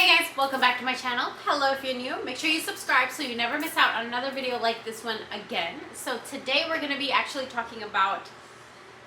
Hey guys, welcome back to my channel. Hello if you're new. Make sure you subscribe so you never miss out on another video like this one again. So today we're going to be actually talking about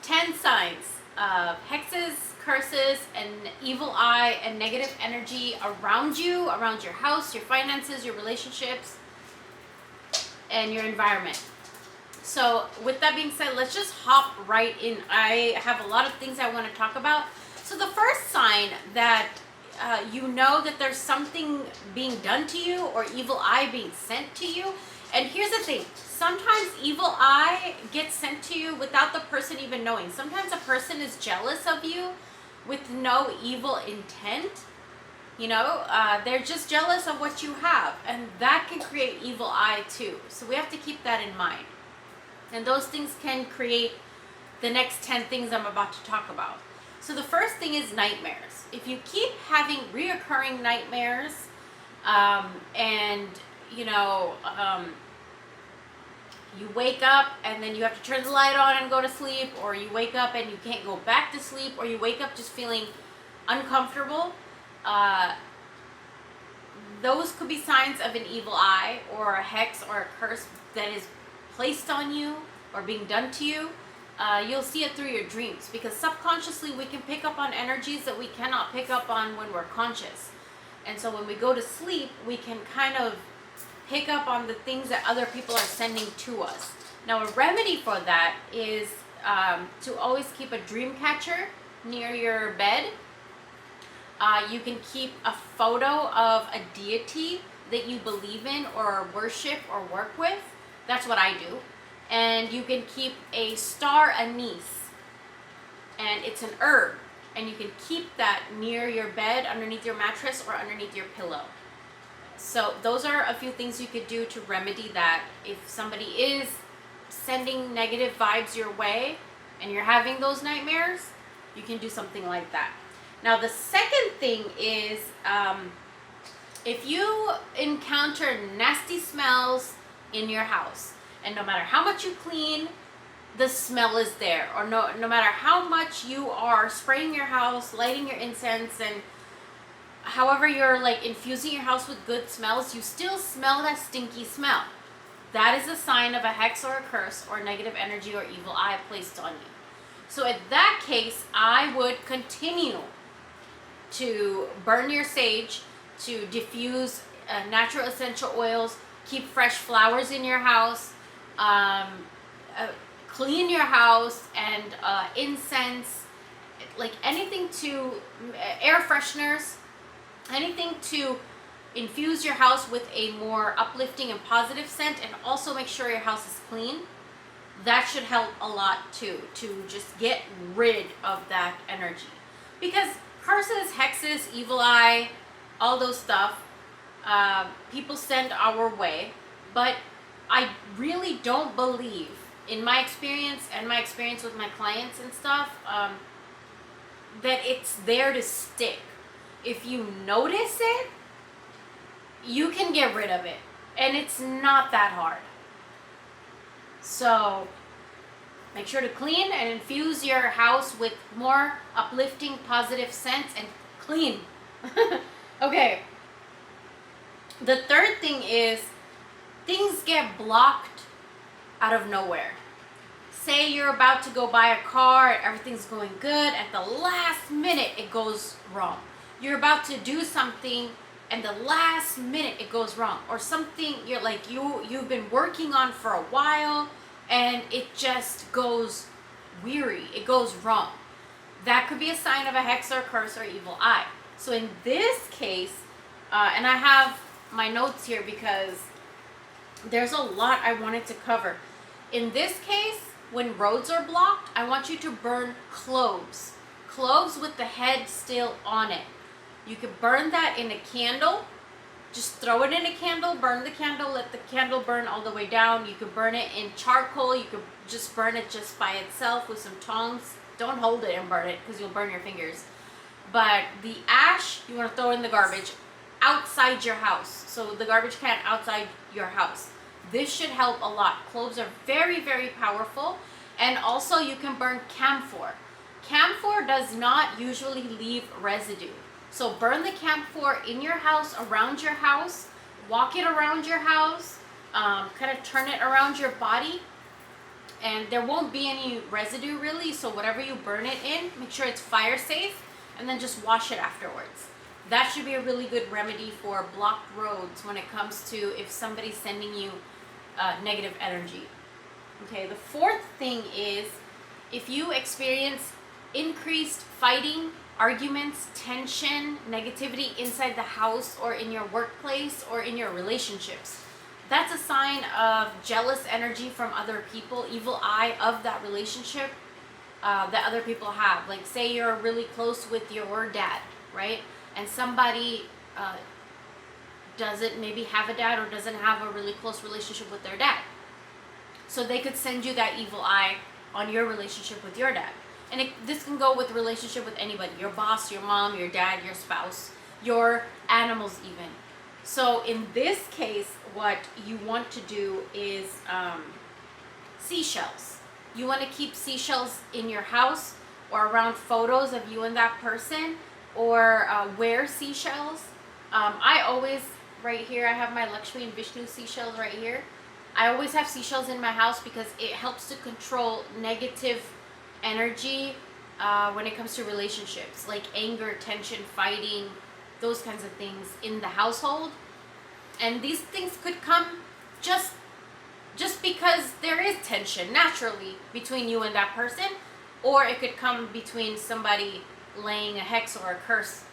10 signs of hexes, curses, and evil eye and negative energy around you, around your house, your finances, your relationships, and your environment. So with that being said, let's just hop right in. I have a lot of things I want to talk about. So the first sign that you know that there's something being done to you or evil eye being sent to you. And here's the thing, sometimes evil eye gets sent to you without the person even knowing. Sometimes a person is jealous of you with no evil intent. You know, they're just jealous of what you have, and that can create evil eye too. So we have to keep that in mind. And those things can create the next 10 things I'm about to talk about. So the first thing is nightmares. If you keep having reoccurring nightmares, and you wake up and then you have to turn the light on and go to sleep, or you wake up and you can't go back to sleep, or you wake up just feeling uncomfortable, those could be signs of an evil eye or a hex or a curse that is placed on you or being done to you. You'll see it through your dreams, because subconsciously we can pick up on energies that we cannot pick up on when we're conscious. And so when we go to sleep, we can kind of pick up on the things that other people are sending to us. Now, a remedy for that is to always keep a dream catcher near your bed. You can keep a photo of a deity that you believe in or worship or work with. That's what I do. And you can keep a star anise, and it's an herb, and you can keep that near your bed, underneath your mattress, or underneath your pillow. So those are a few things you could do to remedy that. If somebody is sending negative vibes your way and you're having those nightmares, you can do something like that. Now the second thing is, if you encounter nasty smells in your house, and no matter how much you clean, the smell is there. Or no matter how much you are spraying your house, lighting your incense, and however you're like infusing your house with good smells, you still smell that stinky smell. That is a sign of a hex or a curse or negative energy or evil eye placed on you. So in that case, I would continue to burn your sage, to diffuse natural essential oils, keep fresh flowers in your house, clean your house, and incense, like anything to air fresheners, anything to infuse your house with a more uplifting and positive scent, and also make sure your house is clean. That should help a lot too, to just get rid of that energy. Because curses, hexes, evil eye, all those stuff, people send our way, but I really don't believe, in my experience and my experience with my clients and stuff, that it's there to stick. If you notice it, you can get rid of it, and it's not that hard. So make sure to clean and infuse your house with more uplifting, positive scents, and clean. Okay. The third thing is, things get blocked out of nowhere. Say you're about to go buy a car and everything's going good. At the last minute, it goes wrong. You're about to do something and the last minute it goes wrong. Or something you've been working on for a while and it just goes weary. It goes wrong. That could be a sign of a hex or curse or evil eye. So in this case, and I have my notes here because there's a lot I wanted to cover. In this case, when roads are blocked, I want you to burn cloves. Cloves with the head still on it. You could burn that in a candle. Just throw it in a candle, burn the candle, let the candle burn all the way down. You could burn it in charcoal. You could just burn it just by itself with some tongs. Don't hold it and burn it because you'll burn your fingers. But the ash, you want to throw in the garbage outside your house. So the garbage can outside your house. This should help a lot. Cloves are very, very powerful. And also you can burn camphor. Camphor does not usually leave residue. So burn the camphor in your house, around your house, walk it around your house, kind of turn it around your body, and there won't be any residue really. So whatever you burn it in, make sure it's fire safe, and then just wash it afterwards. That should be a really good remedy for blocked roads when it comes to if somebody's sending you negative energy. Okay, the fourth thing is if you experience increased fighting, arguments, tension, negativity inside the house or in your workplace or in your relationships, that's a sign of jealous energy from other people, evil eye of that relationship that other people have. Like say you're really close with your dad, right? And somebody doesn't maybe have a dad or doesn't have a really close relationship with their dad. So they could send you that evil eye on your relationship with your dad. And this can go with relationship with anybody, your boss, your mom, your dad, your spouse, your animals even. So in this case, what you want to do is seashells. You want to keep seashells in your house or around photos of you and that person, or wear seashells. I always, right here, I have my Lakshmi and Vishnu seashells right here. I always have seashells in my house because it helps to control negative energy when it comes to relationships, like anger, tension, fighting, those kinds of things in the household. And these things could come just because there is tension naturally between you and that person, or it could come between somebody laying a hex or a curse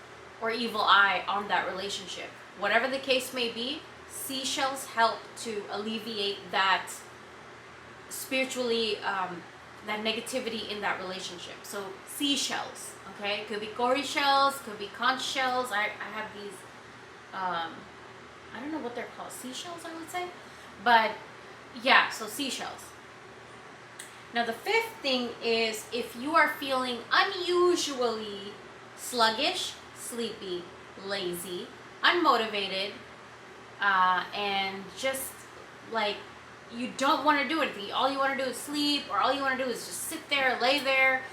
or evil eye on that relationship. Whatever the case may be, seashells help to alleviate that spiritually, that negativity in that relationship. So seashells, okay? Could be cowrie shells, could be conch shells. I have these, I don't know what they're called, seashells I would say. But yeah, so seashells. Now the fifth thing is if you are feeling unusually sluggish, sleepy, lazy, unmotivated, and just like you don't want to do anything. All you want to do is sleep, or all you want to do is just sit there, lay there.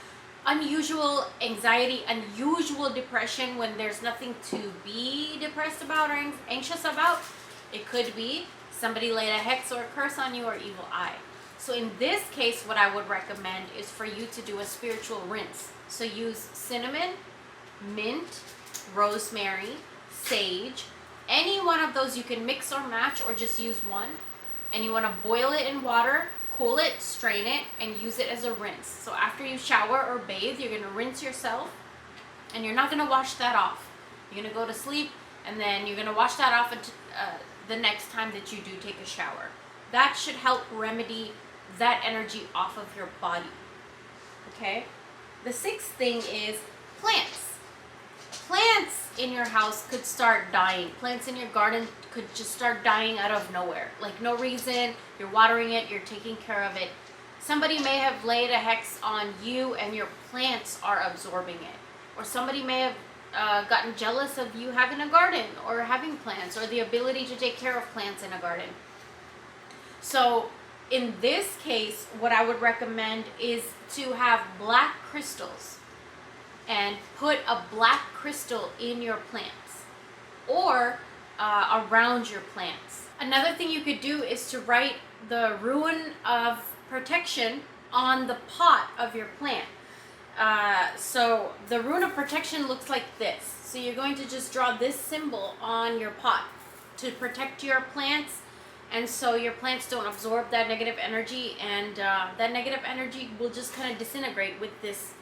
Unusual anxiety, unusual depression when there's nothing to be depressed about or anxious about. It could be somebody laid a hex or a curse on you or evil eye. So in this case, what I would recommend is for you to do a spiritual rinse. So use cinnamon, mint, rosemary, sage. Any one of those you can mix or match or just use one. And you want to boil it in water, cool it, strain it, and use it as a rinse. So after you shower or bathe, you're going to rinse yourself, and you're not going to wash that off. You're going to go to sleep, and then you're going to wash that off the next time that you do take a shower. That should help remedy that energy off of your body. Okay? The sixth thing is plants. Plants in your house could start dying. Plants in your garden could just start dying out of nowhere. Like no reason, you're watering it, you're taking care of it. Somebody may have laid a hex on you and your plants are absorbing it. Or somebody may have gotten jealous of you having a garden or having plants or the ability to take care of plants in a garden. So in this case, what I would recommend is to have black crystals and put a black crystal in your plants or around your plants. Another thing you could do is to write the rune of protection on the pot of your plant. So the rune of protection looks like this. So you're going to just draw this symbol on your pot to protect your plants, and so your plants don't absorb that negative energy, and that negative energy will just kind of disintegrate with this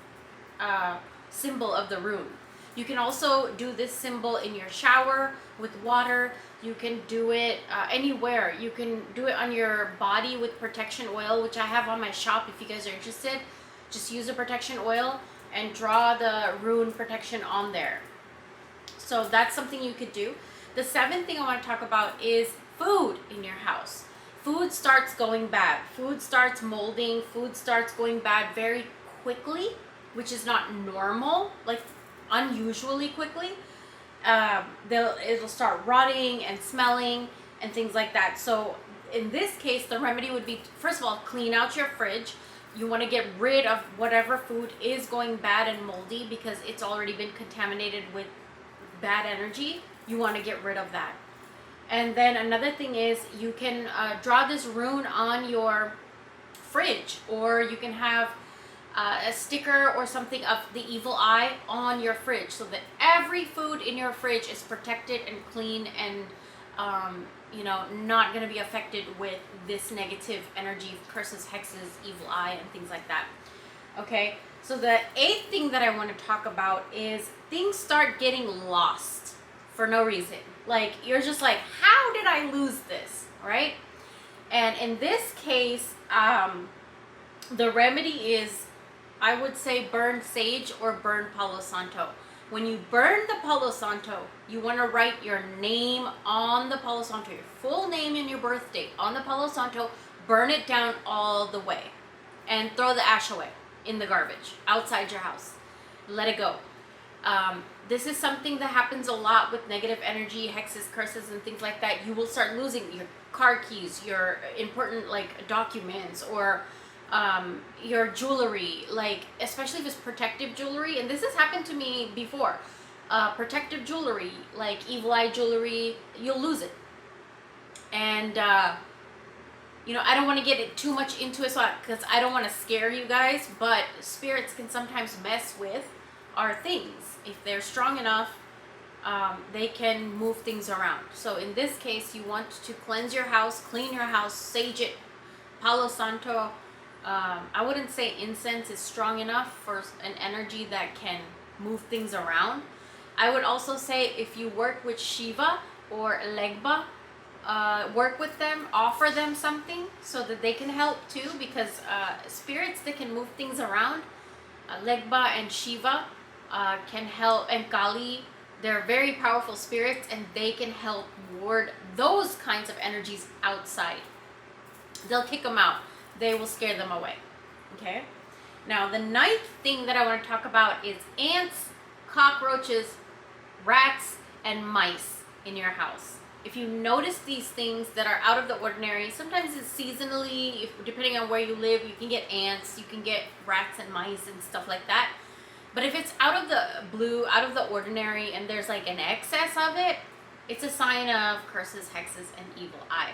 symbol of the rune. You can also do this symbol in your shower with water. You can do it anywhere. You can do it on your body with protection oil, which I have on my shop if you guys are interested. Just use a protection oil and draw the rune protection on there. So that's something you could do. The seventh thing I want to talk about is food in your house. Food starts going bad. Food starts molding. Food starts going bad very quickly, which is not normal, like unusually quickly. It'll start rotting and smelling and things like that. So in this case, the remedy would be, first of all, clean out your fridge. You want to get rid of whatever food is going bad and moldy because it's already been contaminated with bad energy, you want to get rid of that. And then another thing is you can draw this rune on your fridge, or you can have a sticker or something of the evil eye on your fridge, so that every food in your fridge is protected and clean and not going to be affected with this negative energy, curses, hexes, evil eye, and things like that. Okay, so the 8th thing that I want to talk about is things start getting lost for no reason. Like, you're just like, how did I lose this, right? And in this case, the remedy is, I would say, burn sage or burn Palo Santo. When you burn the Palo Santo, you want to write your name on the Palo Santo, your full name and your birth date on the Palo Santo, burn it down all the way, and throw the ash away in the garbage outside your house. Let it go. This is something that happens a lot with negative energy, hexes, curses, and things like that. You will start losing your car keys, your important documents, or your jewelry, especially if it's protective jewelry. And this has happened to me before. Protective jewelry, like evil eye jewelry, you'll lose it. And I don't want to get it too much into it, because I don't want to scare you guys, but spirits can sometimes mess with our things. If they're strong enough, they can move things around. So in this case, you want to cleanse your house, clean your house, sage it, Palo Santo. I wouldn't say incense is strong enough for an energy that can move things around. I would also say, if you work with Shiva or Legba, work with them, offer them something so that they can help too, because spirits that can move things around, Legba and Shiva can help, and Kali, they're very powerful spirits, and they can help ward those kinds of energies outside. They'll kick them out. They will scare them away. Okay? Now, the 9th thing that I want to talk about is ants, cockroaches, rats, and mice in your house. If you notice these things that are out of the ordinary, sometimes it's seasonally, depending on where you live, you can get ants, you can get rats and mice and stuff like that. But if it's out of the blue, out of the ordinary, and there's like an excess of it, it's a sign of curses, hexes, and evil eye.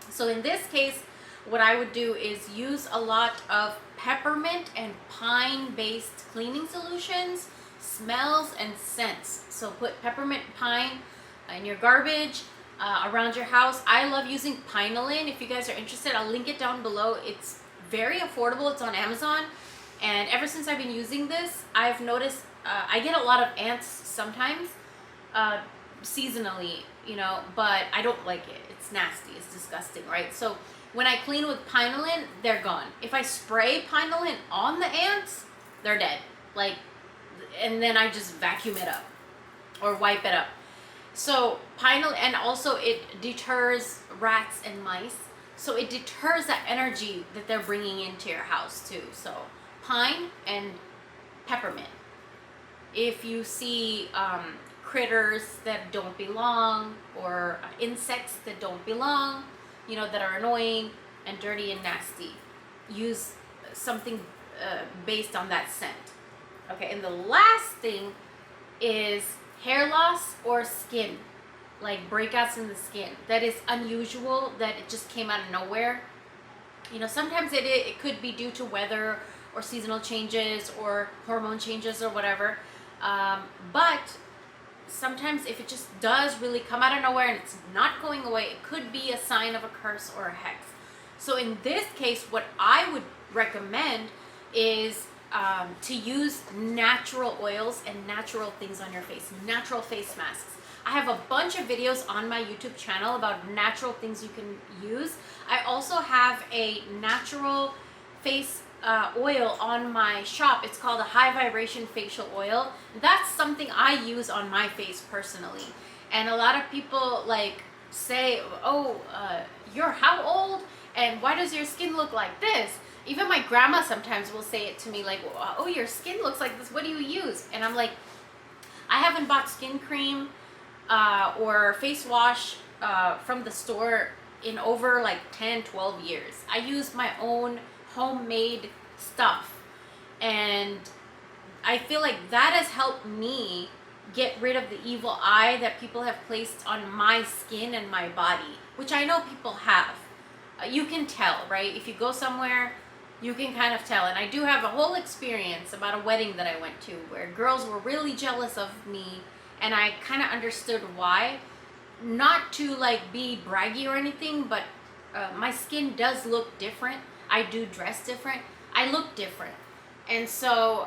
So in this case, what I would do is use a lot of peppermint and pine-based cleaning solutions, smells, and scents. So put peppermint, pine in your garbage, around your house. I love using Pinolin. If you guys are interested, I'll link it down below. It's very affordable. It's on Amazon. And ever since I've been using this, I've noticed I get a lot of ants sometimes, seasonally, but I don't like it. It's nasty. It's disgusting, right? So when I clean with Pinolin, they're gone. If I spray Pinolin on the ants, they're dead. And then I just vacuum it up or wipe it up. So Pinolin, and also it deters rats and mice. So it deters that energy that they're bringing into your house too. So pine and peppermint. If you see critters that don't belong, or insects that don't belong, that are annoying and dirty and nasty, use something based on that scent. Okay, and the last thing is hair loss or skin, like breakouts in the skin. That is unusual, that it just came out of nowhere. Sometimes it could be due to weather or seasonal changes or hormone changes or whatever. But sometimes if it just does really come out of nowhere and it's not going away, it could be a sign of a curse or a hex. So in this case, what I would recommend is to use natural oils and natural things on your face, natural face masks. I have a bunch of videos on my YouTube channel about natural things you can use. I also have a natural face oil on my shop. It's called a high vibration facial oil. That's something I use on my face personally. And a lot of people say, oh, you're how old? And why does your skin look like this? Even my grandma sometimes will say it to me, oh, your skin looks like this. What do you use? And I'm like, I haven't bought skin cream or face wash from the store in over 10, 12 years. I use my own homemade stuff, and I feel like that has helped me get rid of the evil eye that people have placed on my skin and my body, which I know people have. You can tell, right? If you go somewhere, you can kind of tell. And I do have a whole experience about a wedding that I went to where girls were really jealous of me, and I kind of understood why. Not to like be braggy or anything, but my skin does look different. I do dress different. I look different. And so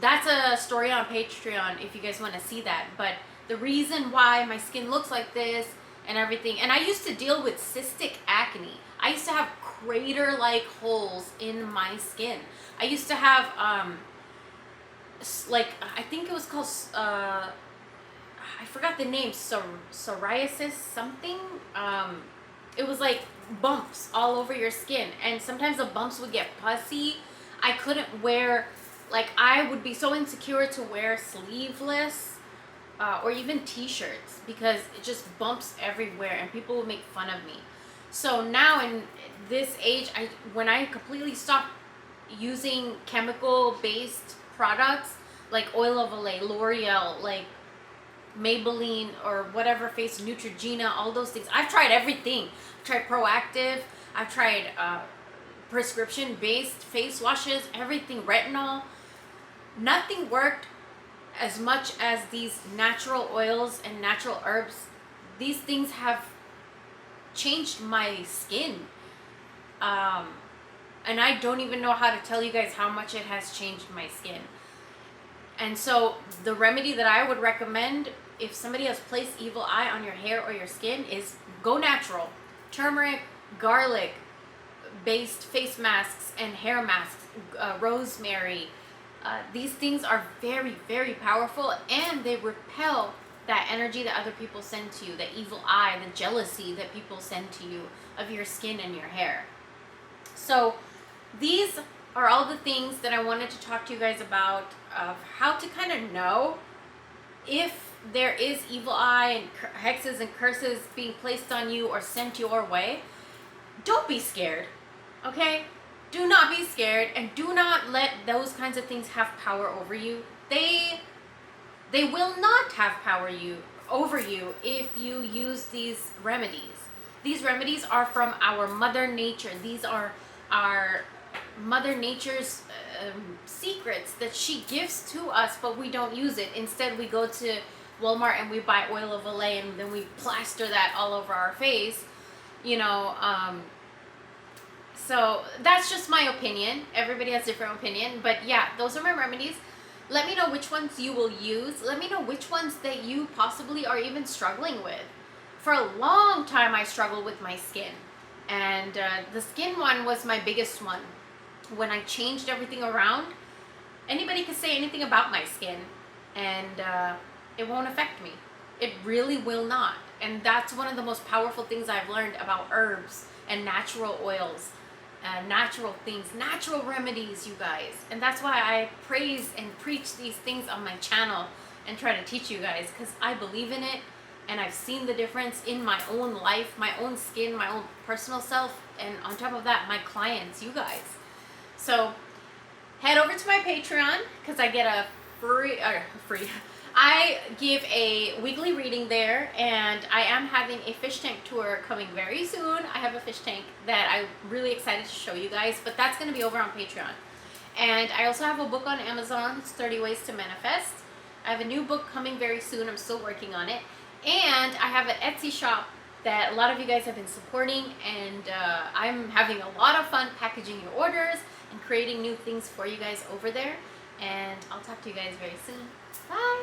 that's a story on Patreon if you guys want to see that. But the reason why my skin looks like this and everything, and I used to deal with cystic acne. I used to have crater-like holes in my skin. I used to have like, I think it was called I forgot the name, psoriasis something. It was like bumps all over your skin, and sometimes the bumps would get pussy. I couldn't wear, like, I would be so insecure to wear sleeveless or even t-shirts because it just bumps everywhere and people would make fun of me. So now in this age, when I completely stopped using chemical-based products like Oil of Olay, L'Oreal, like Maybelline or whatever face, Neutrogena, all those things. I've tried everything. I've tried Proactive. I've tried prescription-based face washes, everything, retinol. Nothing worked as much as these natural oils and natural herbs. These things have changed my skin. And I don't even know how to tell you guys how much it has changed my skin. And so the remedy that I would recommend if somebody has placed evil eye on your hair or your skin is go natural. Turmeric, garlic based face masks and hair masks, rosemary. These things are very, very powerful, and they repel that energy that other people send to you, the evil eye, the jealousy that people send to you of your skin and your hair. So these are all the things that I wanted to talk to you guys about, of how to kind of know if there is evil eye and hexes and curses being placed on you or sent your way. Don't be scared, okay? Do not be scared, and do not let those kinds of things have power over you. They will not have power over you if you use these remedies. These remedies are from our Mother Nature. These are our Mother Nature's secrets that she gives to us, but we don't use it. Instead, we go to Walmart and we buy Oil of Olay, and then we plaster that all over our face, you know. So that's just my opinion. Everybody has different opinion, but yeah, those are my remedies. Let me know which ones you will use. Let me know which ones that you possibly are even struggling with. For a long time, I struggled with my skin, and the skin one was my biggest one. When I changed everything around, anybody could say anything about my skin, and it won't affect me. It really will not. And that's one of the most powerful things I've learned about herbs and natural oils, natural things, natural remedies, you guys. And that's why I praise and preach these things on my channel and try to teach you guys, because I believe in it, and I've seen the difference in my own life, my own skin, my own personal self, and on top of that, my clients, you guys. So head over to my Patreon, because I get a free I give a weekly reading there, and I am having a fish tank tour coming very soon. I have a fish tank that I'm really excited to show you guys, but that's going to be over on Patreon. And I also have a book on Amazon. It's 30 Ways to Manifest. I have a new book coming very soon. I'm still working on it. And I have an Etsy shop that a lot of you guys have been supporting, and I'm having a lot of fun packaging your orders and creating new things for you guys over there. And I'll talk to you guys very soon. Bye!